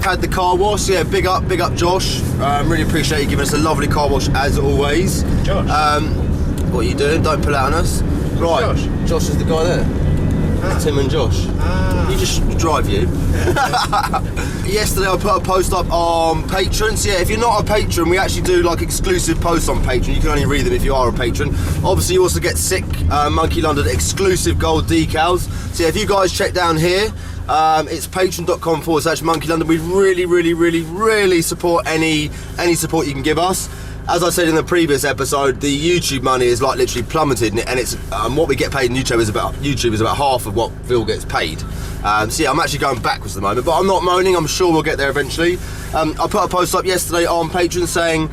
have had the car wash. Yeah, big up Josh. Really appreciate you giving us a lovely car wash as always. Josh. What are you doing? Don't pull out on us. Right. Josh is the guy there. Tim and Josh. You just drive you. Yesterday I put a post up on patrons. Yeah, if you're not a patron, we actually do like exclusive posts on Patreon. You can only read them if you are a patron. Obviously you also get sick Monky London exclusive gold decals. So yeah, if you guys check down here, it's patreon.com/Monky London. We really support any support you can give us. As I said in the previous episode, the YouTube money is like literally plummeted, and it's what we get paid in YouTube is about half of what Phil gets paid. So yeah, I'm actually going backwards at the moment, but I'm not moaning. I'm sure we'll get there eventually. I put a post up yesterday on Patreon saying,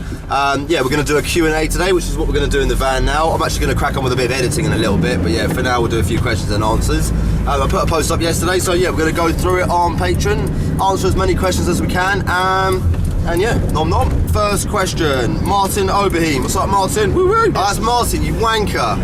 yeah, we're going to do a Q&A today, which is what we're going to do in the van now. I'm actually going to crack on with a bit of editing in a little bit, but yeah, for now we'll do a few questions and answers. I put a post up yesterday, so yeah, we're going to go through it on Patreon, answer as many questions as we can. And yeah, nom nom. First question, Martin Oberheim. What's up, Martin? Woo woo. Oh, that's Martin, you wanker.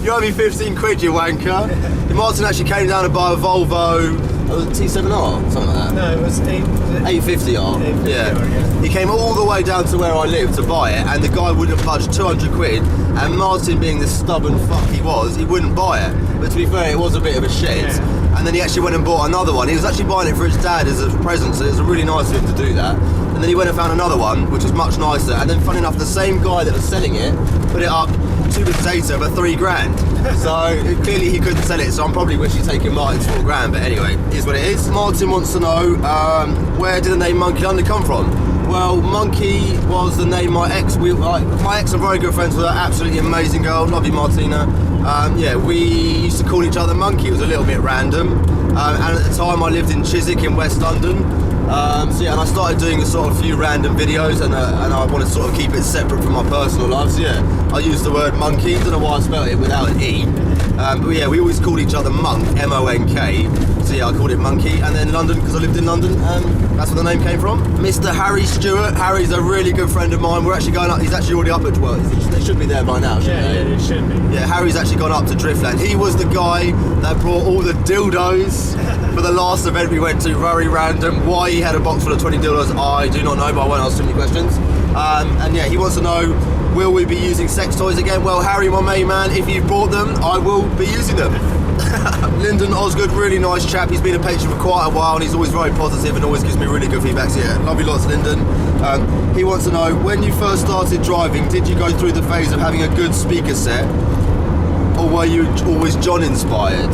You owe me 15 quid, you wanker. Martin actually came down to buy a Volvo T7R, something like that. No, it was 850R. Yeah. He came all the way down to where I live to buy it, and the guy wouldn't budge 200 quid. And Martin, being the stubborn fuck he wouldn't buy it. But to be fair, it was a bit of a shit. Yeah. And then he actually went and bought another one. He was actually buying it for his dad as a present, so it was really nice of him to do that. And then he went and found another one, which was much nicer. And then, funny enough, the same guy that was selling it put it up to the data for £3,000. So clearly he couldn't sell it. So I'm probably wish he'd taken Martin's $4,000. But anyway, here's what it is. Martin wants to know where did the name Monky London come from? Well, Monky was the name my ex are very good friends with her, absolutely amazing girl, love you Martina. Yeah, we used to call each other Monky. It was a little bit random. And at the time I lived in Chiswick in West London. So yeah, and I started doing a sort of few random videos, and I want to sort of keep it separate from my personal life. So yeah, I used the word monkey. I don't know why I spelled it without an E. But yeah, we always called each other Monk, M-O-N-K. So yeah, I called it Monky. And then London, because I lived in London, that's where the name came from. Mr. Harry Stewart. Harry's a really good friend of mine. We're actually going up, he's actually already up at, well, they should be there by now, shouldn't they? Yeah, it should be. Yeah, Harry's actually gone up to Driftland. He was the guy that brought all the dildos for the last event we went to, very random. Why he had a box full of 20 dildos, I do not know, but I won't ask too many questions. And yeah, he wants to know, will we be using sex toys again? Well, Harry, my main man, if you've bought them, I will be using them. Lyndon Osgood, really nice chap. He's been a patron for quite a while, and he's always very positive and always gives me really good feedback. So yeah, love you lots, Lyndon. He wants to know, when you first started driving, did you go through the phase of having a good speaker set, or were you always John inspired?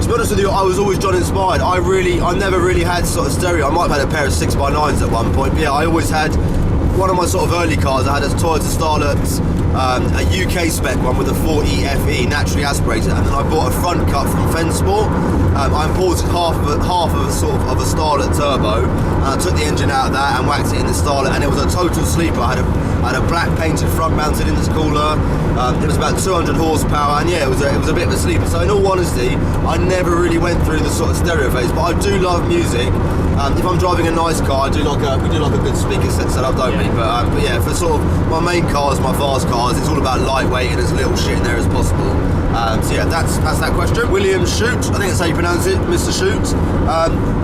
To be honest with you, I was always John inspired. I never really had sort of stereo. I might have had a pair of 6x9s at one point, but yeah, I always had one of my sort of early cars. I had a Toyota Starlet, a UK spec one with a 4E FE naturally aspirated, and then I bought a front cut from Fensport. I imported half of a sort of a Starlet turbo, and I took the engine out of that and whacked it in the Starlet, and it was a total sleeper. I had a black painted front mounted intercooler. It was about 200 horsepower, and yeah, it was a bit of a sleeper. So in all honesty, I never really went through the sort of stereo phase, but I do love music. If I'm driving a nice car, we do like a good speaker set up, don't we? But yeah, for sort of my main cars, my fast cars, it's all about lightweight and as little shit in there as possible. So yeah, that's that question. William Shoot, I think that's how you pronounce it, Mr. Shoot.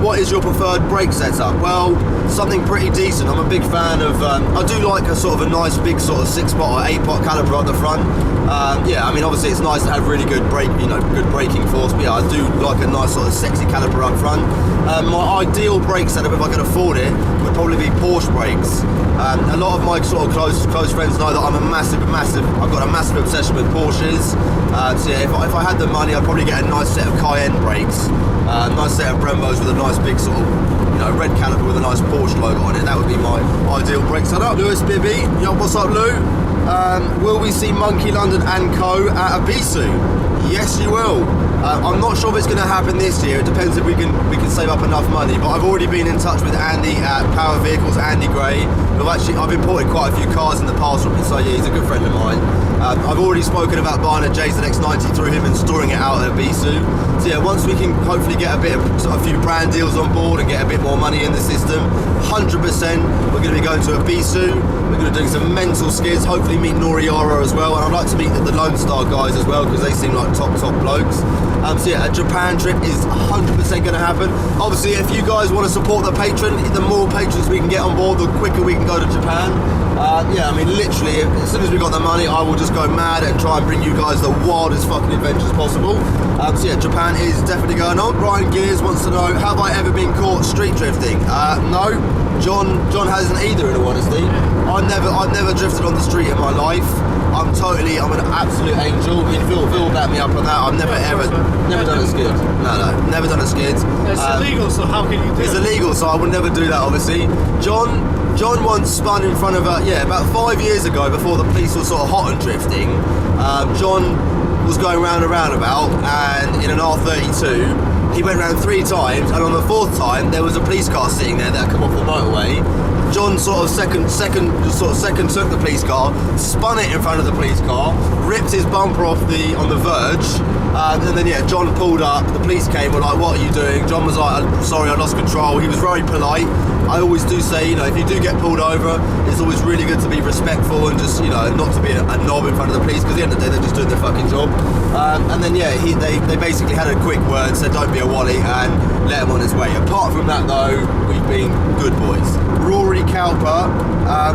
What is your preferred brake setup? Well, something pretty decent. I'm a big fan of, I do like a sort of a nice big sort of 6-pot or 8-pot caliper at the front. Yeah, I mean obviously it's nice to have really good good braking force, but yeah, I do like a nice sort of sexy caliper up front. My ideal brake setup, if I could afford it, would probably be Porsche brakes. A lot of my sort of close friends know that I'm I've got a massive obsession with Porsches. So yeah, if I had the money, I'd probably get a nice set of Cayenne brakes, a nice set of Brembos with a nice big sort of red caliper with a nice Porsche logo on it. That would be my ideal brake setup. Lewis Bibby, yo, what's up, Lou? Will we see Monky London and Co at Epsom? Yes, you will. I'm not sure if it's going to happen this year. It depends if we can save up enough money. But I've already been in touch with Andy at Power Vehicles, Andy Gray. I've imported quite a few cars in the past from him, so yeah, he's a good friend of mine. I've already spoken about buying a JZX90 through him and storing it out at Epsom. So yeah, once we can hopefully get a few brand deals on board and get a bit more money in the system, 100% we're going to be going to Epsom. We're going to do some mental skids, hopefully meet Noriara as well, and I'd like to meet the Lone Star guys as well, because they seem like top blokes. So yeah, a Japan trip is 100% going to happen. Obviously, if you guys want to support the patron, the more patrons we can get on board, the quicker we can go to Japan. Yeah, I mean, literally, as soon as we got the money, I will just go mad and try and bring you guys the wildest fucking adventures possible. So yeah, Japan is definitely going on. Brian Gears wants to know, have I ever been caught street drifting? No, John hasn't either, in all honesty. I've never drifted on the street in my life. I'm an absolute angel. I mean, Phil will back me up on that. I've never done a skid. No, never done a skid. It's illegal, so how can you do it? It's illegal, so I would never do that, obviously. John once spun in front of about 5 years ago, before the police were sort of hot on drifting. John was going round a roundabout, and in an R32, he went round 3 times, and on the 4th time, there was a police car sitting there that had come off the motorway. John sort of second took the police car, spun it in front of the police car, ripped his bumper off on the verge, and then yeah, John pulled up. The police came, were like, "What are you doing?" John was like, "Sorry, I lost control." He was very polite. I always do say, you know, if you do get pulled over, it's always really good to be respectful and just, you know, not to be a knob in front of the police, because at the end of the day, they're just doing their fucking job. And then yeah, they basically had a quick word, said don't be a wally, and let him on his way. Apart from that though, we've been good boys. Rory Cowper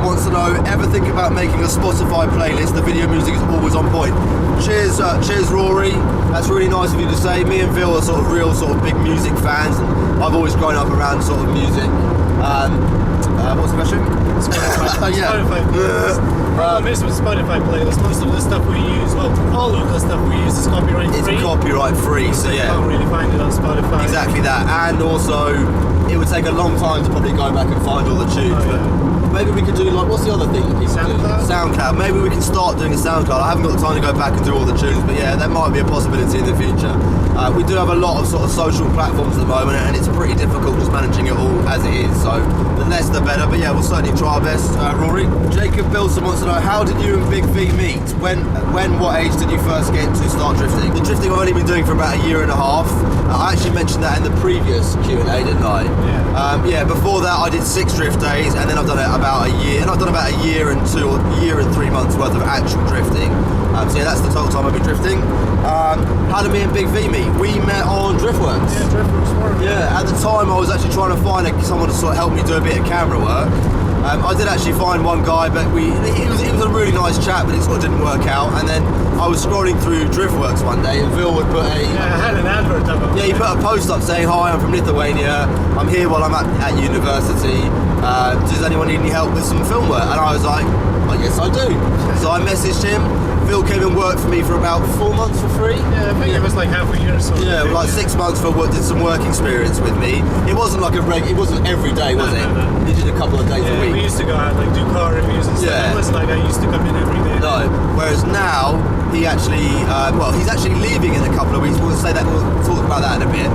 wants to know, ever think about making a Spotify playlist? The video music is always on point. Cheers Rory, that's really nice of you to say. Me and Phil are sort of big music fans, and I've always grown up around sort of music. What's the question? Spotify. Spotify playlist. Problem is with Spotify playlist, most of the stuff we use, well, all of the stuff we use is copyright free. It's copyright free, so yeah. You can't really find it on Spotify. Exactly that, and also it would take a long time to probably go back and find all the tunes. But maybe we could do, like, what's the other thing that people do? SoundCloud. Maybe we can start doing a SoundCloud. I haven't got the time to go back and do all the tunes, but yeah, that might be a possibility in the future. We do have a lot of sort of social platforms at the moment, and it's pretty difficult just managing it all as it is, so the less the better, but yeah, we'll certainly try our best. Rory? Jacob Bilson wants to know, how did you and Big V meet? What age did you first get to start drifting? The drifting I've only been doing for about 1.5 years. I actually mentioned that in the previous Q&A, didn't I? Yeah. Before that I did 6 drift days, and then I've done it about a year, and I've done about a year and 3 months worth of actual drifting. So yeah, that's the total time I've been drifting. How did me and Big V meet? We met on Driftworks. Yeah, Driftworks. Yeah, at the time I was actually trying to find someone to sort of help me do a bit of camera work. I did actually find one guy, but he was a really nice chap, but it sort of didn't work out. And then I was scrolling through Driftworks one day, and Phil would put I had an advert of him. Yeah, he put a post up saying, "Hi, I'm from Lithuania. I'm here while I'm at university. Does anyone need any help with some film work?" And I was like, "I guess I do." So I messaged him. Phil came and worked for me for about 4 months for free. Yeah, I think it was like half a year or so. Yeah, like 6 months did some work experience with me. It wasn't like it wasn't every day, was it? No. He did a couple of days a week. We used to go out, like, do car reviews and stuff. Yeah. It was like I used to come in every day. No, whereas now he actually, he's actually leaving in a couple of weeks. We'll talk about that in a bit.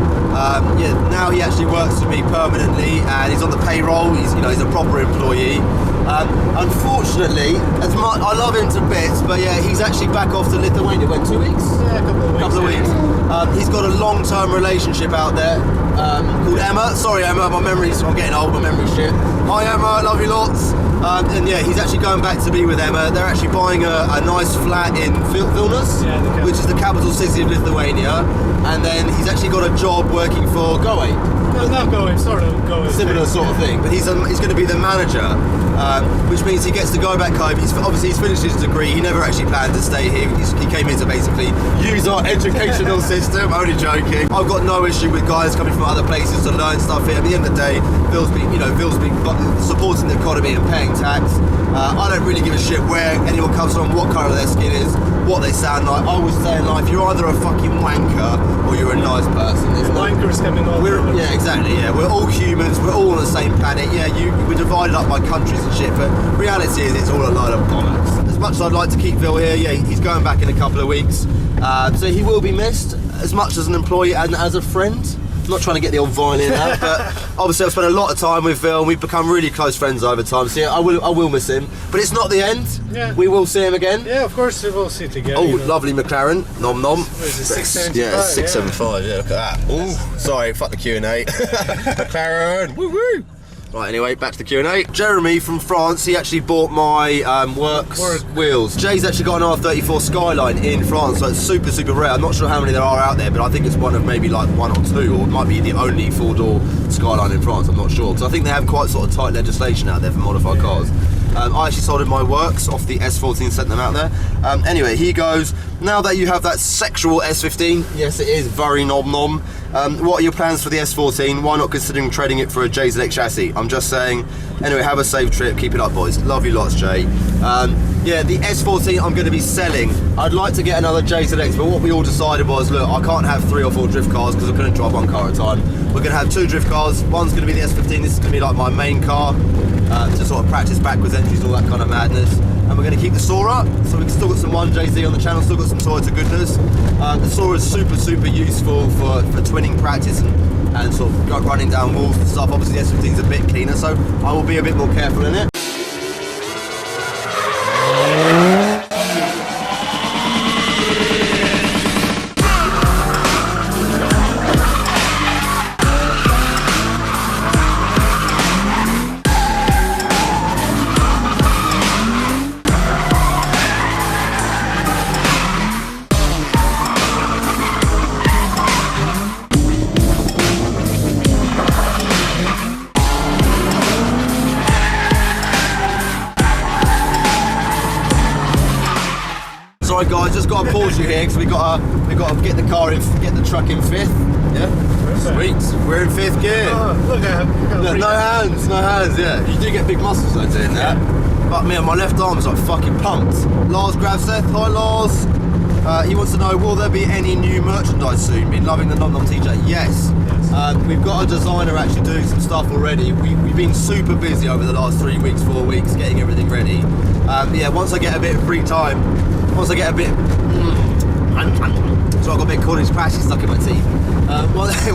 Now he actually works for me permanently, and he's on the payroll. He's a proper employee. Unfortunately, as much I love him to bits, but yeah, he's actually back off to Lithuania. When 2 weeks? Yeah, a couple of weeks. He's got a long-term relationship out there called Emma. Sorry, Emma, I'm getting old. My memory's shit. Hi, Emma, love you lots. And yeah, he's actually going back to be with Emma. They're actually buying a nice flat in Vilnius, which is the capital city of Lithuania. And then he's actually got a job working for Goe. No, not Goe, sort of Goe. Similar sort of thing, but he's going to be the manager, which means he gets to go back home. He's finished his degree. He never actually planned to stay here. He came here to basically use our educational system. Only joking. I've got no issue with guys coming from other places to learn stuff here. At the end of the day, Phil's been supporting the economy and paying tax. I don't really give a shit where anyone comes from, what colour their skin is, what they sound like. I always say in life, you're either a fucking wanker or you're a nice person. Wankers coming on. Yeah, exactly. Yeah, we're all humans. We're all on the same planet. Yeah, we're divided up by countries and shit, but reality is it's all a load of bollocks. As much as I'd like to keep Phil here, yeah, he's going back in a couple of weeks, so he will be missed as much as an employee and as a friend. I'm not trying to get the old violin out, but obviously I've spent a lot of time with Phil, and we've become really close friends over time, so yeah, I will miss him, but it's not the end. Yeah. We will see him again. Yeah, of course we will see together. Oh, lovely McLaren, nom nom. What is it, 675? Yeah, 675, yeah, look at that. Oh, sorry, fuck the Q&A. McLaren, woo woo. Right, anyway, back to the Q&A. Jeremy from France, he actually bought my Works wheels. Jay's actually got an R34 Skyline in France, so it's super, super rare. I'm not sure how many there are out there, but I think it's one of maybe like 1 or 2, or it might be the only 4-door Skyline in France, I'm not sure. Because I think they have quite sort of tight legislation out there for modified cars. I actually sold him my Works off the S14, sent them out there. Anyway, he goes, now that you have that sexual S15, yes it is very nom-nom, what are your plans for the S14? Why not considering trading it for a JZX chassis? I'm just saying. Anyway, have a safe trip, keep it up boys. Love you lots, Jay. Yeah, the S14 I'm going to be selling. I'd like to get another JZX, but what we all decided was, look, I can't have 3 or 4 drift cars because I couldn't drive 1 car at a time. We're going to have 2 drift cars. One's going to be the S15, this is going to be like my main car. To sort of practice backwards entries, all that kind of madness. And we're going to keep the saw up, so we've still got some 1JZ on the channel, still got some Toyota goodness. The saw is super, super useful for twinning practice and sort of running down walls and stuff. Obviously the S15 is a bit cleaner, so I will be a bit more careful in it. Sorry guys, just got to pause you here because we got to get the car in, get the truck in 5th. Yeah. Sweet. We're in 5th gear. Oh, look, no hands. Yeah. You do get big muscles though doing that. But me, my left arm's like fucking pumped. Lars grabs Seth. Hi Lars. He wants to know, will there be any new merchandise soon? Been loving the Nom Nom t-shirt. Yes. We've got a designer actually doing some stuff already. We've been super busy over the last 3 weeks, 4 weeks, getting everything ready. Yeah, once I get a bit of free time, once I get a bit... So I've got a bit of Cornish pasty stuck in my teeth.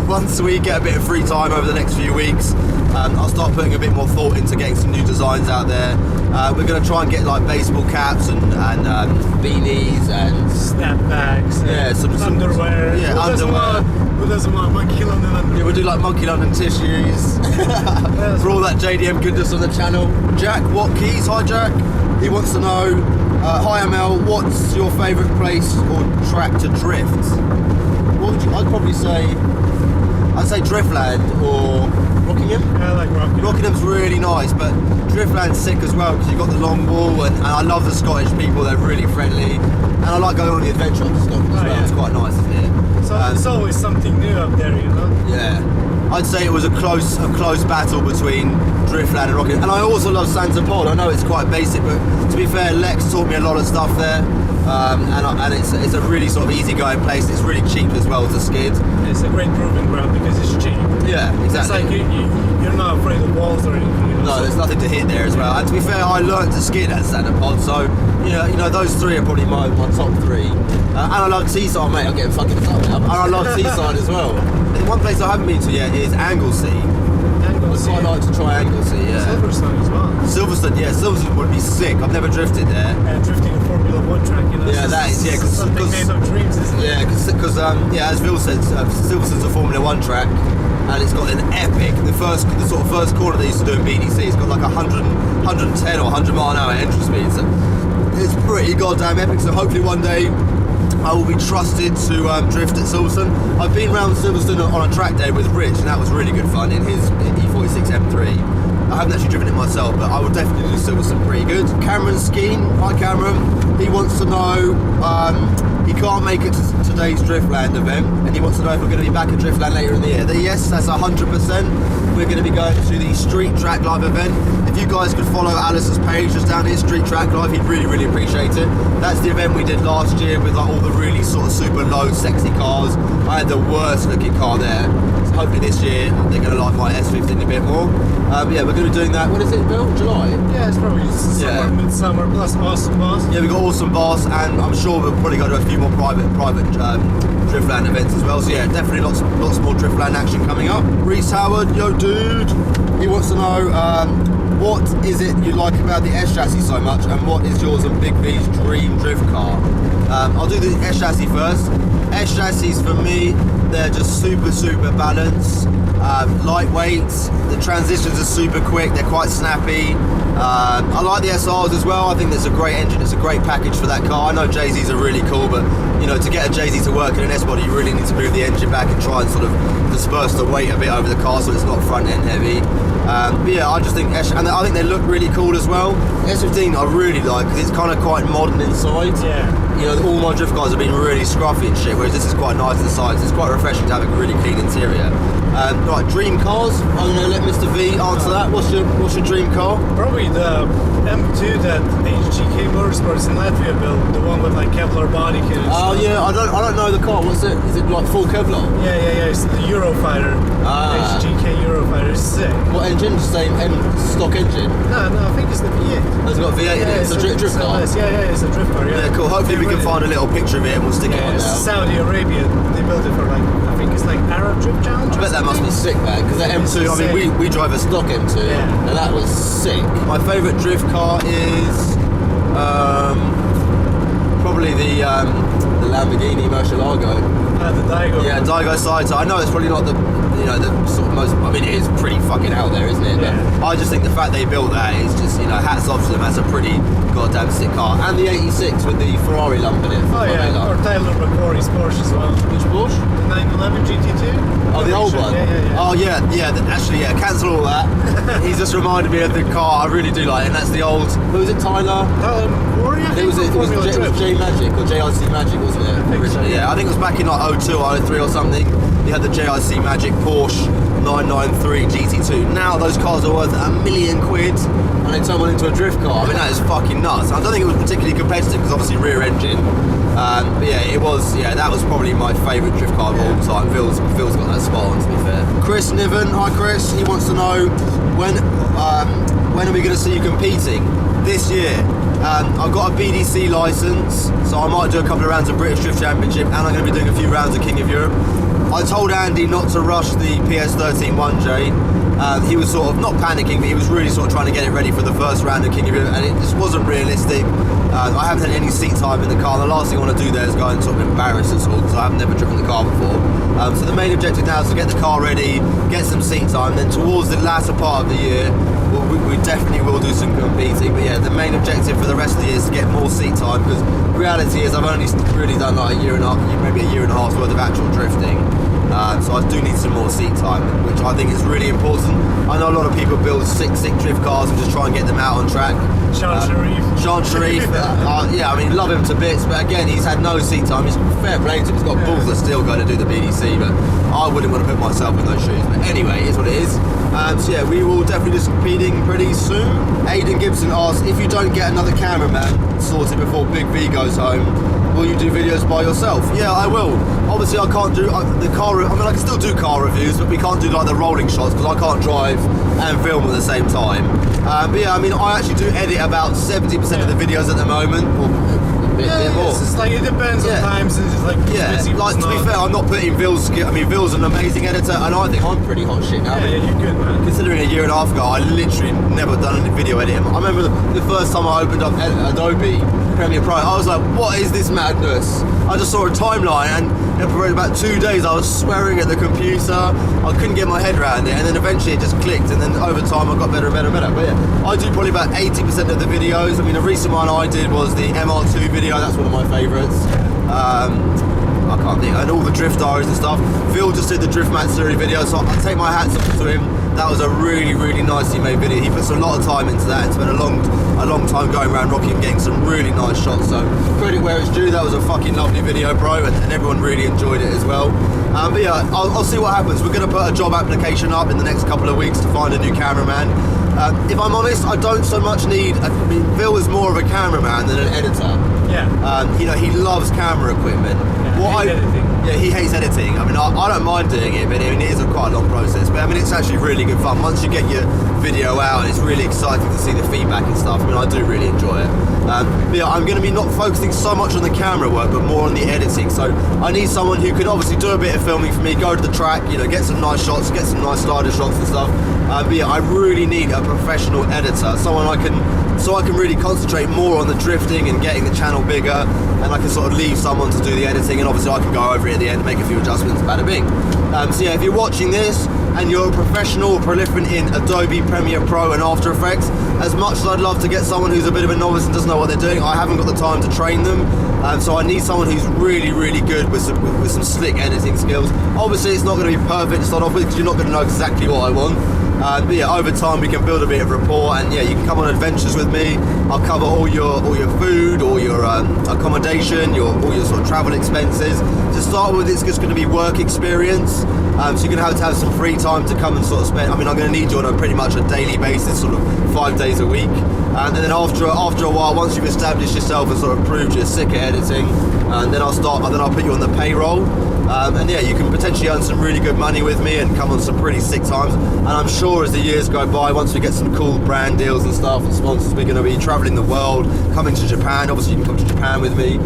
Once we get a bit of free time over the next few weeks, I'll start putting a bit more thought into getting some new designs out there. We're going to try and get like baseball caps and beanies and snapbacks. Yeah, some underwear. Yeah, underwear. Who doesn't want Monkey London underwear? Yeah, we'll do like Monkey London tissues for all that JDM goodness on the channel. Jack Watkeys, hi Jack. He wants to know, hi ML, what's your favourite place or track to drift? What would you? I'd say Driftland or Rockingham. Yeah, I like Rockingham. Rockingham's really nice, but Driftland's sick as well because you've got the long wall and I love the Scottish people, they're really friendly. And I like going on the adventure on Scotland as well, yeah. It's quite nice, isn't it? So it's always something new up there, you know? Yeah. I'd say it was a close battle between Driftland and Rockingham. And I also love Santa Pol. I know it's quite basic, but to be fair, Lex taught me a lot of stuff there. And it's a really sort of easygoing place. It's really cheap as well to skid. It's a great proving ground because it's cheap. Yeah, exactly. It's like you're not afraid of walls or anything. You know? No, there's nothing to hit there as well. And to be fair, I learned to skid at Santa Pod, so you know those 3 are probably my top 3. And I love Teesside, mate. I'm getting fucking up now. And I love Teesside as well. One place I haven't been to yet is Anglesey. Anglesey. I'd like to try Anglesey, yeah. Silverstone as well. Silverstone, yeah. Silverstone would be sick. I've never drifted there. Drifting a Formula 1 track, you know. Yeah, that is, yeah. Something made of dreams, isn't it? Yeah, because yeah, as Phil said, Silverstone's a Formula 1 track, and it's got an epic. The sort of first corner they used to do in BDC, it's got like 110 or 100 mile an hour entry speed. So it's pretty goddamn epic. So hopefully one day I will be trusted to drift at Silverstone. I've been around Silverstone on a track day with Rich, and that was really good fun in his E46 M3. I haven't actually driven it myself, but I would definitely do Silverstone pretty good. Cameron Skeen, hi Cameron. He wants to know, he can't make it to today's Driftland event, and he wants to know if we're going to be back at Driftland later in the year. Yes, that's 100%. We're going to be going to the Street Track Live event. If you guys could follow Alice's page just down here, Street Track Live, he'd really, really appreciate it. That's the event we did last year with like all the really sort of super low, sexy cars. I had the worst looking car there. So hopefully this year they're going to like my S15 a bit more. Yeah, we're going to be doing that. When is it, Bill? July? Yeah, it's probably somewhere midsummer, plus Awesome Boss. Yeah, we've got Awesome Boss, and I'm sure we'll probably go to a few more private Driftland events as well. So yeah, definitely lots more Driftland action coming up. Reese Howard, yo dude, he wants to know what is it you like about the S chassis so much, and what is yours and Big V's dream drift car? I'll do the S chassis first. S chassis for me, they're just super balanced, lightweight. The transitions are super quick. They're quite snappy. I like the SRs as well. I think it's a great engine. It's a great package for that car. I know JZs are really cool, but you know, to get a JZ to work in an S body, you really need to move the engine back and try and sort of disperse the weight a bit over the car so it's not front end heavy. But yeah, I just think and I think they look really cool as well. S15 I really like because it's kind of quite modern inside. Yeah. You know, all my drift cars have been really scruffy and shit, whereas this is quite nice inside. So it's quite refreshing to have a really clean interior. Right, dream cars. I'm going to let Mr. V answer that. What's your dream car? Probably the M2 that HGK Motorsports in Latvia built, the one with like Kevlar body kit. Oh yeah, I don't know the car. What's it? Is it like full Kevlar? Yeah. It's the Eurofighter. HGK Eurofighter is sick. What engine? Same stock engine? No, I think it's the V8. Oh, it's got a V8 in it. It's a drift car. Yeah, it's a drift car. Yeah, cool. Hopefully we can find a little picture of it and we'll stick it on it's now. Saudi Arabia. They built it for like, I think it's like Arab Drift Challenge. I bet that must be sick, man, because that M2, I mean, we drive a stock M2, and that was sick. My favourite drift car is probably the Lamborghini Murcielago. The Daigo. Yeah, Daigo Saito. I know it's probably not the sort of most. I mean, it is pretty fucking out there, isn't it? Yeah. But I just think the fact they built that is just, you know, hats off to them. That's a pretty goddamn sick car. And the 86 with the Ferrari lump in it. Oh yeah, or Tyler McCrory's Porsche as well. Which Porsche? 911 GT2. Oh, the old one? Yeah. Oh yeah. Actually, cancel all that. He's just reminded me of the car I really do like, and that's the old, who was it, Tyler? Rory, I think It was J Magic, or JIC Magic, wasn't it? Originally, yeah. I think it was back in like 02 or 03 or something. You had the JIC Magic Porsche 993 GT2. Now those cars are worth £1 million and they turn one into a drift car. I mean, that is fucking nuts. I don't think it was particularly competitive because obviously rear engine. But yeah, it was. Yeah, that was probably my favourite drift car of all time. Phil's got that spot on, to be fair. Chris Niven, hi Chris. He wants to know when are we going to see you competing? This year. I've got a BDC licence, so I might do a couple of rounds of British Drift Championship, and I'm going to be doing a few rounds of King of Europe. I told Andy not to rush the PS13 1J. He was sort of not panicking, but he was really sort of trying to get it ready for the first round of King of Europe, and it just wasn't realistic. I haven't had any seat time in the car. The last thing I want to do there is go and sort of embarrass us all, because I have never driven the car before. So the main objective now is to get the car ready, get some seat time, then towards the latter part of the year, we definitely will do some competing. But yeah, the main objective for the rest of the year is to get more seat time, because reality is I've only really done like maybe a year and a half's worth of actual drifting. So I do need some more seat time, which I think is really important. I know a lot of people build sick drift cars and just try and get them out on track. Sean Sharif, yeah, I mean, love him to bits, but again, he's had no seat time. He's fair play to him. He's got balls that still go to do the BDC, but I wouldn't want to put myself in those shoes. But anyway, it is what it is. So yeah, we will definitely be competing pretty soon. Aidan Gibson asked, if you don't get another cameraman sorted before Big V goes home, will you do videos by yourself? Yeah, I will. Obviously, I can't do the car. I mean, I can still do car reviews, but we can't do like the rolling shots because I can't drive and film at the same time. But yeah, I mean, I actually do edit about 70% of the videos at the moment, or a bit more. It's like it depends on times. It's like like to be fair, I'm not putting Ville's. I mean, Ville's an amazing editor, and I think I'm pretty hot shit now. Yeah, you're good, man. Considering a year and a half ago, I literally never done any video editing. I remember the first time I opened up Adobe Premiere Pro, I was like, what is this madness? I just saw a timeline, and for about 2 days I was swearing at the computer. I couldn't get my head around it, and then eventually it just clicked, and then over time I got better and better and better. But yeah, I do probably about 80% of the videos. I mean, a recent one I did was the MR2 video. That's one of my favourites. I can't think, and all the drift diaries and stuff. Phil just did the Drift Mat series video, so I take my hats off to him. That was a really, really nicely made video. He puts a lot of time into that and spent a long time going around Rocky and getting some really nice shots. So credit where it's due. That was a fucking lovely video, bro, and everyone really enjoyed it as well. But yeah, I'll see what happens. We're going to put a job application up in the next couple of weeks to find a new cameraman. If I'm honest, I don't so much need. I mean, Phil is more of a cameraman than an editor. Yeah. You know, he loves camera equipment. Editing. Yeah, he hates editing. I mean, I don't mind doing it, but I mean, it is a quite long process. But I mean, it's actually really good fun. Once you get your video out, and it's really exciting to see the feedback and stuff. I mean, I do really enjoy it. But yeah, I'm going to be not focusing so much on the camera work, but more on the editing. So I need someone who could obviously do a bit of filming for me, go to the track, you know, get some nice shots, get some nice slider shots and stuff. But yeah, I really need a professional editor, someone I can so I can really concentrate more on the drifting and getting the channel bigger, and I can sort of leave someone to do the editing, and obviously I can go over it at the end and make a few adjustments, bada bing. So yeah, if you're watching this and you're a professional or prolific in Adobe Premiere Pro and After Effects, as much as I'd love to get someone who's a bit of a novice and doesn't know what they're doing, I haven't got the time to train them. So I need someone who's really, really good with some slick editing skills. Obviously, it's not going to be perfect to start off with because you're not going to know exactly what I want. But yeah, over time we can build a bit of rapport, and yeah, you can come on adventures with me. I'll cover all your food, all your accommodation, all your sort of travel expenses. To start with, it's just going to be work experience. So you're going to have some free time to come and sort of spend. I mean, I'm going to need you on a pretty much a daily basis, sort of 5 days a week. And then after a while, once you've established yourself and sort of proved you're sick at editing, and then I'll put you on the payroll. And yeah, you can potentially earn some really good money with me and come on some pretty sick times. And I'm sure as the years go by, once we get some cool brand deals and stuff and sponsors, we're going to be traveling the world, coming to Japan. Obviously, you can come to Japan with me.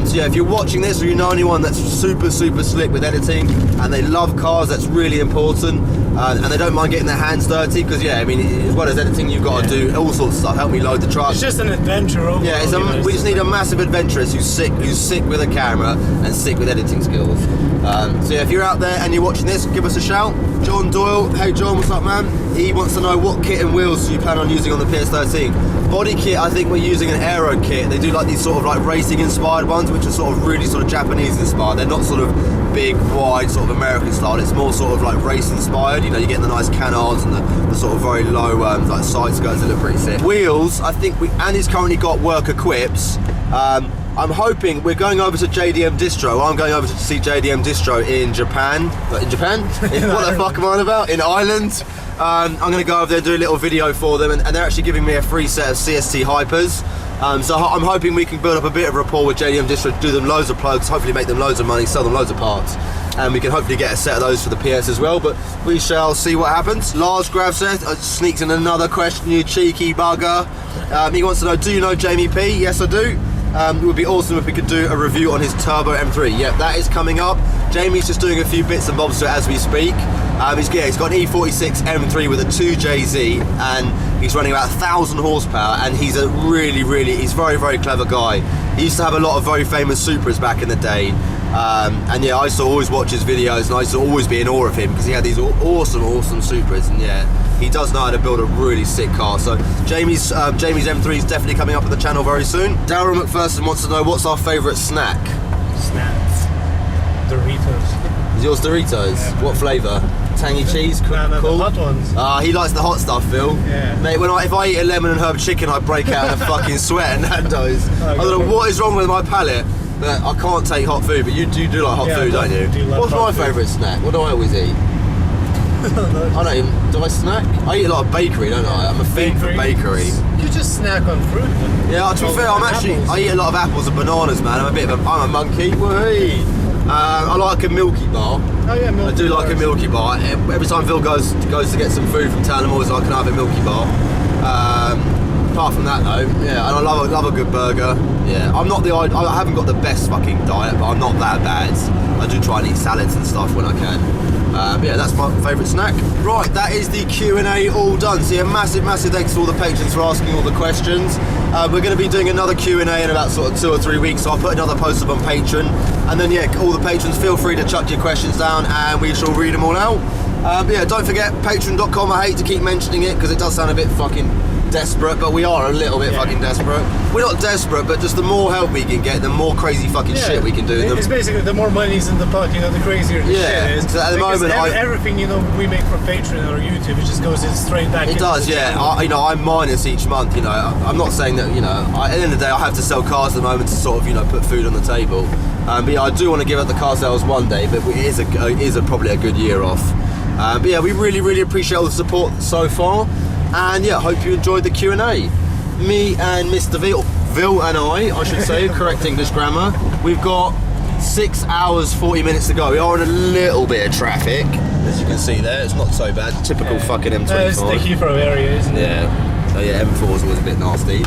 So yeah, if you're watching this or you know anyone that's super, super slick with editing and they love cars, that's really important. And they don't mind getting their hands dirty, because yeah, I mean, as well as editing, you've got to do all sorts of stuff. Help me load the truck. It's just an adventure overall. Yeah, we just need a massive adventurous who's sick with a camera and sick with editing skills. So yeah, if you're out there and you're watching this, give us a shout. John Doyle, hey John, what's up, man? He wants to know what kit and wheels do you plan on using on the PS13. Body kit, I think we're using an aero kit. They do like these sort of like racing inspired ones, which are sort of really sort of Japanese inspired. They're not sort of big, wide, sort of American style. It's more sort of like race inspired. You know, you get the nice canards and the sort of very low like side skirts that look pretty sick. Wheels, I think Andy's currently got work equips. I'm hoping we're going over to JDM Distro. I'm going over to see JDM Distro in Japan. In Japan? What the fuck am I on about? In Ireland. I'm going to go over there and do a little video for them, and they're actually giving me a free set of CST Hypers. So I'm hoping we can build up a bit of rapport with JDM Distro, do them loads of plugs, hopefully make them loads of money, sell them loads of parts, and we can hopefully get a set of those for the PS as well, but we shall see what happens. Lars Gravseth sneaks in another question, you cheeky bugger. He wants to know, do you know Jamie P? Yes, I do. It would be awesome if we could do a review on his Turbo M3. Yep, that is coming up. Jamie's just doing a few bits and bobs to it as we speak. He's got an E46 M3 with a 2JZ, and he's running about 1,000 horsepower, and he's a he's very, very clever guy. He used to have a lot of very famous Supras back in the day. And yeah, I used to always watch his videos, and I used to always be in awe of him because he had these awesome Supras, and yeah, he does know how to build a really sick car. So Jamie's M3 is definitely coming up on the channel very soon. Daryl McPherson wants to know, what's our favourite snack? Snacks. Doritos. Is yours Doritos? Yeah. What flavour? Tangy cheese? Cool? No, the hot ones. He likes the hot stuff, Phil. Yeah. Mate, if I eat a lemon and herb chicken, I break out in a fucking sweat and Nando's. I don't know what is wrong with my palate. But I can't take hot food, but you do like hot food, don't you? What's my favourite snack? What do I always eat? I don't even, do I snack? I eat a lot of bakery, don't I? I'm a fiend for bakery. You just snack on fruit. Yeah, to be fair, I eat a lot of apples and bananas, man. I'm a monkey. Whee! I like a Milky Bar. Oh yeah, Milky I do like a Milky Bar. Every time Phil goes to get some food from town, I'm always like, can I have a Milky Bar? Apart from that though, yeah, and I love a good burger. Yeah, I haven't got the best fucking diet, but I'm not that bad. I do try and eat salads and stuff when I can. Yeah, that's my favourite snack. Right, that is the Q&A all done. So yeah, massive thanks to all the patrons for asking all the questions. We're going to be doing another Q&A in about sort of 2 or 3 weeks, so I'll put another post up on Patreon. And then yeah, all the patrons, feel free to chuck your questions down and we shall read them all out. But yeah, don't forget, patreon.com. I hate to keep mentioning it because it does sound a bit fucking desperate, but we are a little bit fucking desperate. We're not desperate, but just the more help we can get, the more crazy fucking shit we can do. It's basically the more money's in the pot, the crazier the shit is. So at the moment, everything we make from Patreon or YouTube, it just goes in straight back. It does, yeah. I'm minus each month. I'm not saying that. At the end of the day, I have to sell cars at the moment to sort of put food on the table. But yeah, I do want to give up the car sales one day, but it is probably a good year off. But yeah, we really appreciate all the support so far. And yeah, hope you enjoyed the Q&A. Me and Mr. Vil and I should say, correct English grammar. We've got 6 hours, 40 minutes to go. We are in a little bit of traffic, as you can see there. It's not so bad. Typical fucking M25. It's the Heathrow area, isn't it? Yeah. So yeah, M4 is always a bit nasty.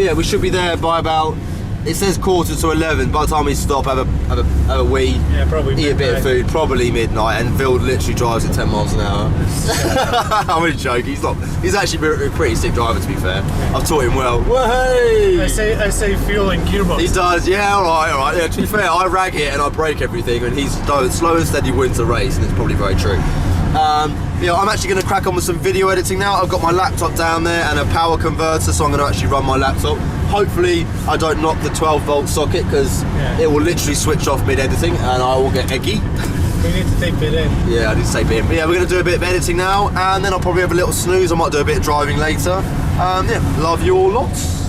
Yeah, we should be there by about It says 11:15. By the time we stop, have a wee, Yeah, probably eat a bit of midnight. food, probably midnight, and Phil literally drives at 10 miles an hour. I'm only joking. He's actually a pretty sick driver, to be fair. I've taught him well. Way! I say fuel and gearbox. He does, yeah, alright. Yeah, to be fair, I rag it and I break everything, and he's slow and steady wins the race, and it's probably very true. Yeah, I'm actually going to crack on with some video editing now. I've got my laptop down there and a power converter, so I'm going to actually run my laptop. Hopefully I don't knock the 12-volt socket, because it will literally switch off mid-editing and I will get eggy. We need to tape it in. Yeah, I need to tape it in. But yeah, we're going to do a bit of editing now, and then I'll probably have a little snooze. I might do a bit of driving later. Yeah, love you all lots.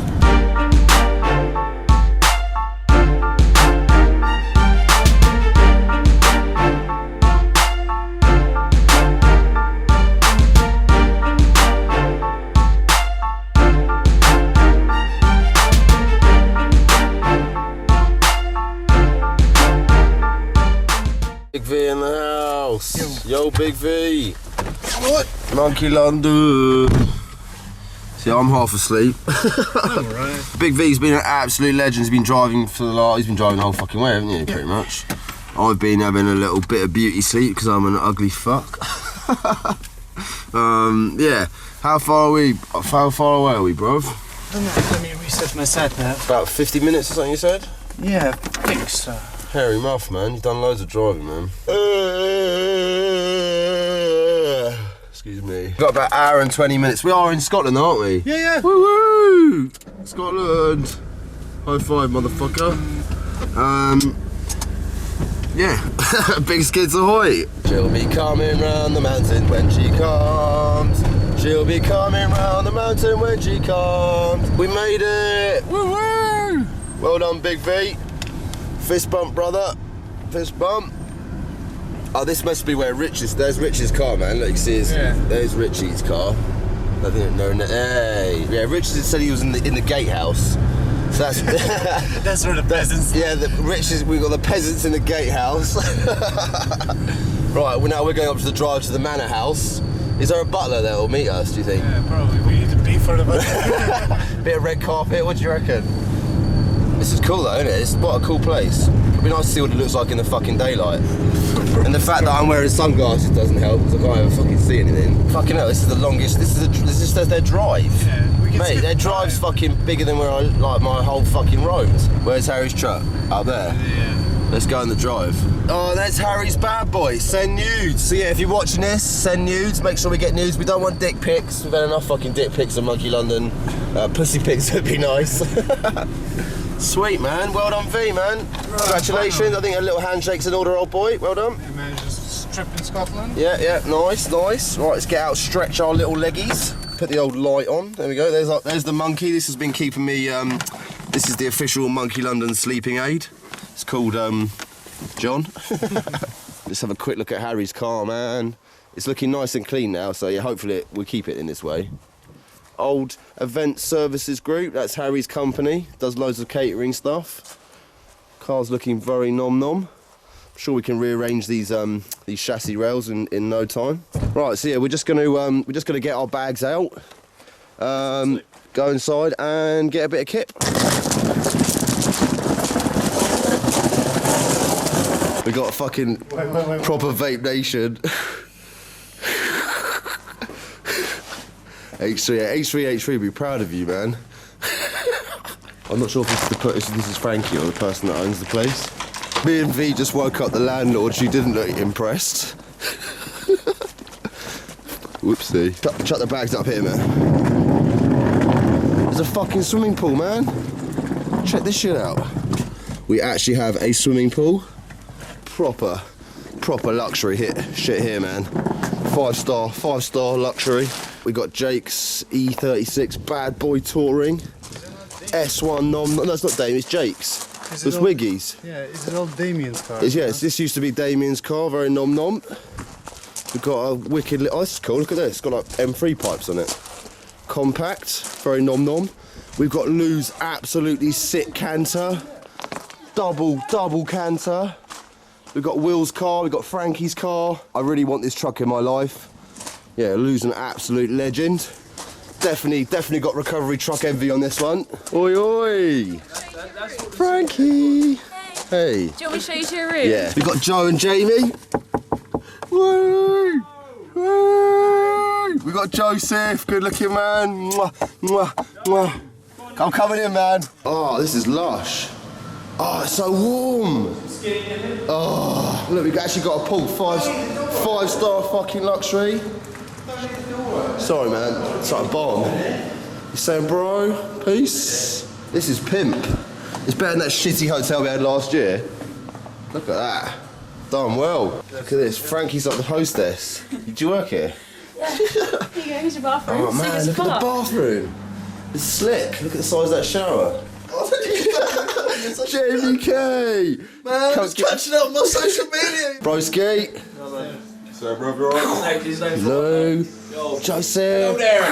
Big V in the house. Yo, Big V. What? Monkey London. See, I'm half asleep. I'm alright. Big V's been an absolute legend. He's been driving the whole fucking way, haven't you? Pretty much. I've been having a little bit of beauty sleep because I'm an ugly fuck. Yeah. How far away are we, bruv? Let me reset my sat nav. About 50 minutes or something, you said? Yeah, I think so. Hairy mouth, man. You've done loads of driving, man. Excuse me. We've got about an hour and 20 minutes. We are in Scotland, aren't we? Yeah. Woo-woo! Scotland. High five, motherfucker. Yeah. Big skids ahoy. She'll be coming round the mountain when she comes. She'll be coming round the mountain when she comes. We made it. Woo-woo! Well done, Big V. Fist bump, brother. Fist bump. Oh, this must be where there's Rich's car, man. Look, you see there's Richie's car. I didn't know. Hey. Yeah, Rich said he was in the gatehouse. So that's That's where the peasants. Yeah, we got the peasants in the gatehouse. Right, well, now we're going up to the drive to the manor house. Is there a butler there who'll meet us, do you think? Yeah, probably. We need to pay for the butler. Bit of red carpet, what do you reckon? This is cool though, isn't it? It's what a cool place. It'd be nice to see what it looks like in the fucking daylight. And the fact that I'm wearing sunglasses doesn't help, because I can't even fucking see anything. Fucking hell, this is the longest, this is their drive. Yeah, we can Mate, their drive's fucking bigger than where I like my whole fucking road. Where's Harry's truck? Up there. Yeah. Let's go in the drive. Oh, there's Harry's bad boy. Send nudes. So yeah, if you're watching this, send nudes. Make sure we get nudes. We don't want dick pics. We've had enough fucking dick pics in Monkey London. Pussy pics would be nice. Sweet, man. Well done, V, man. Congratulations. I think a little handshake's in order, old boy. Well done. Yeah, man, just strip in Scotland. Yeah. Nice. Right, let's get out, stretch our little leggies. Put the old light on. There we go. There's the Monkey. This has been keeping me. This is the official Monkey London sleeping aid. It's called John. Let's have a quick look at Harry's car, man. It's looking nice and clean now, so yeah, hopefully we'll keep it in this way. Old Event Services Group, that's Harry's company. Does loads of catering stuff. Car's looking very nom-nom. I'm sure we can rearrange these chassis rails in no time. Right, so yeah, we're just gonna get our bags out, go inside and get a bit of kit. We got a fucking proper Vape Nation. H3, be proud of you, man. I'm not sure if this is Frankie or the person that owns the place. Me and V just woke up the landlord. She didn't look impressed. Whoopsie. Chuck the bags up here, man. There's a fucking swimming pool, man. Check this shit out. We actually have a swimming pool. Proper luxury shit here, man. Five star luxury. We got Jake's E36 bad boy touring. S1 nom. No, it's not Damien, it's Jake's. It's Wiggy's. Yeah, is it old Damien's car? Yes, this used to be Damien's car, very nom. We've got a wicked little. Oh, this is cool, look at this. It's got like M3 pipes on it. Compact, very nom. We've got Lou's absolutely sick canter. Double canter. We've got Will's car, we've got Frankie's car. I really want this truck in my life. Yeah, Lou's an absolute legend. definitely got recovery truck envy on this one. Oi, oi. Frankie. Hey. Do you want me to show you to your room? Yeah. We've got Joe and Jamie. Woo! Woo! We've got Joseph, good looking man. Mwah, mwah, mwah. I'm coming in, man. Oh, this is lush. Oh, it's so warm. Oh, look, we've actually got a pool. Five-star fucking luxury. Sorry, man. It's like a bomb. You saying, bro? Peace. This is pimp. It's better than that shitty hotel we had last year. Look at that. Done well. Look at this. Frankie's like the hostess. Did you work here? Yeah. Here you go. Here's your bathroom. Oh man, look at the bathroom. It's slick. Look at the size of that shower. JVK! Man, I was catching up on my social media. Broski. So, bro, you're right. Hello. Joseph. Hello there.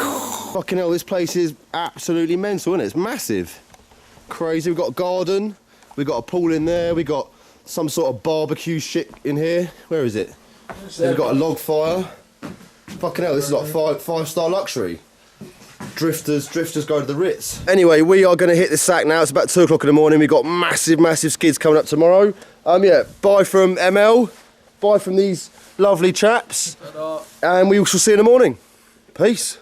Fucking hell, this place is absolutely mental, isn't it? It's massive. Crazy. We've got a garden. We've got a pool in there. We've got some sort of barbecue shit in here. Where is it? We've got a log fire. Fucking hell, this is like five-star luxury. Drifters go to the Ritz. Anyway, we are going to hit the sack now. It's about 2 o'clock in the morning. We've got massive skids coming up tomorrow. Yeah, bye from ML. Bye from these lovely chaps. And we shall see you in the morning. Peace.